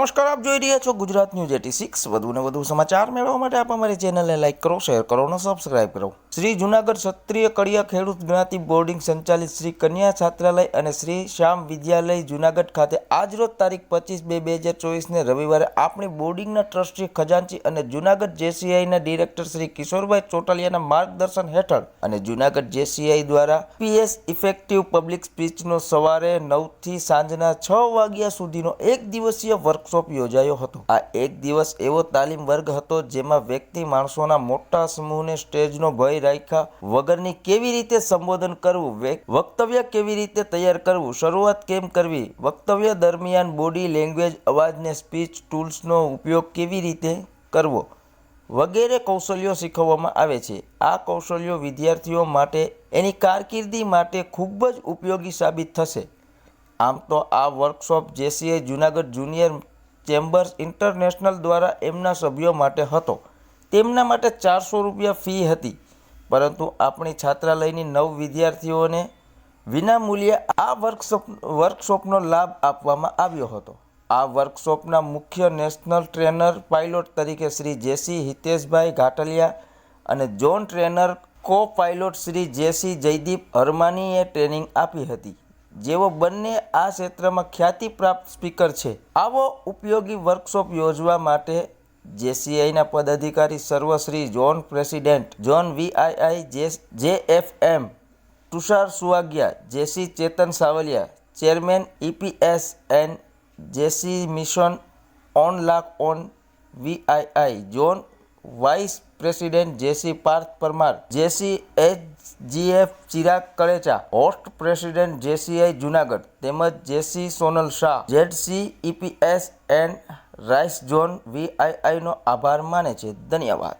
નમસ્કાર, આપ જોઈ રહ્યા છો ગુજરાત ન્યૂઝ 86। વધુને વધુ સમાચાર મેળવવા માટે આપ અમારી ચેનલને લાઇક કરો, શેર કરો અને સબસ્ક્રાઇબ કરો। શ્રી જુનાગઢ ક્ષત્રિય કડિયા ખેડૂત જ્ઞાતિ બોર્ડિંગ સંચાલિત શ્રી કન્યા છાત્રાલય અને શ્રી શ્યામ વિદ્યાલય જુનાગઢ ખાતે આજરોજ તારીખ 25/2/2024ને રવિવારે આપણી બોર્ડિંગના ટ્રસ્ટી ખજાનચી અને જુનાગઢ JCIના ડિરેક્ટર શ્રી કિશોરભાઈ ચોટલિયાના માર્ગદર્શન હેઠળ અને જુનાગઢ JCI દ્વારા PS ઇફેક્ટિવ પબ્લિક સ્પીચનો સવારે 9 થી સાંજના 6 વાગ્યા સુધીનો એક દિવસીય વર્કશોપ યોજાયો હતો। આ એક દિવસ એવો તાલીમ વર્ગ હતો જેમાં વ્યક્તિ માણસોના મોટા સમૂહને સ્ટેજનો ભય રાખ્યા વગરની કેવી રીતે સંબોધન કરવું, વક્તવ્ય કેવી રીતે તૈયાર કરવું, શરૂઆત કેમ કરવી, વક્તવ્ય દરમિયાન બોડી લેંગ્વેજ, અવાજને સ્પીચ ટૂલ્સનો ઉપયોગ કેવી રીતે કરવો વગેરે કૌશલ્યો શીખવવામાં આવે છે। આ કૌશલ્યો વિદ્યાર્થીઓ માટે એની કારકિર્દી માટે ખૂબ જ ઉપયોગી સાબિત થશે। આમ તો આ workshop JCI Junagadh junior chambers international દ્વારા એમના સભ્યો માટે હતો। તેમના માટે 400 રૂપિયા ફી હતી, પરંતુ આપણી છાત્રાલયની 9 વિદ્યાર્થીઓને વિનામૂલ્યે આ વર્કશોપનો લાભ આપવામાં આવ્યો હતો। આ વર્કશોપના મુખ્ય નેશનલ ટ્રેનર પાયલોટ તરીકે શ્રી JC હિતેશભાઈ ઘાટલિયા અને zone trainer co pilot Shri JC Jaydeep હરમાનીએ ટ્રેનિંગ આપી હતી, જેઓ બંને આ ક્ષેત્રમાં ખ્યાતિ પ્રાપ્ત સ્પીકર છે। આવો ઉપયોગી વર્કશોપ યોજવા માટે JCIના પદાધિકારી સર્વશ્રી zone president zone VII JFM Tushar Suvagya, JC Chetan Savaliya, chairman EPS and JC mission on lakh on VII zone, vice president JC Parth Parmar, JC HGF Chirag Kalecha, host president JCI Junagadh તેમજ JC Sonal Shah, ZC EPS and rice zone VII નો આભાર માને છે। ધન્યવાદ।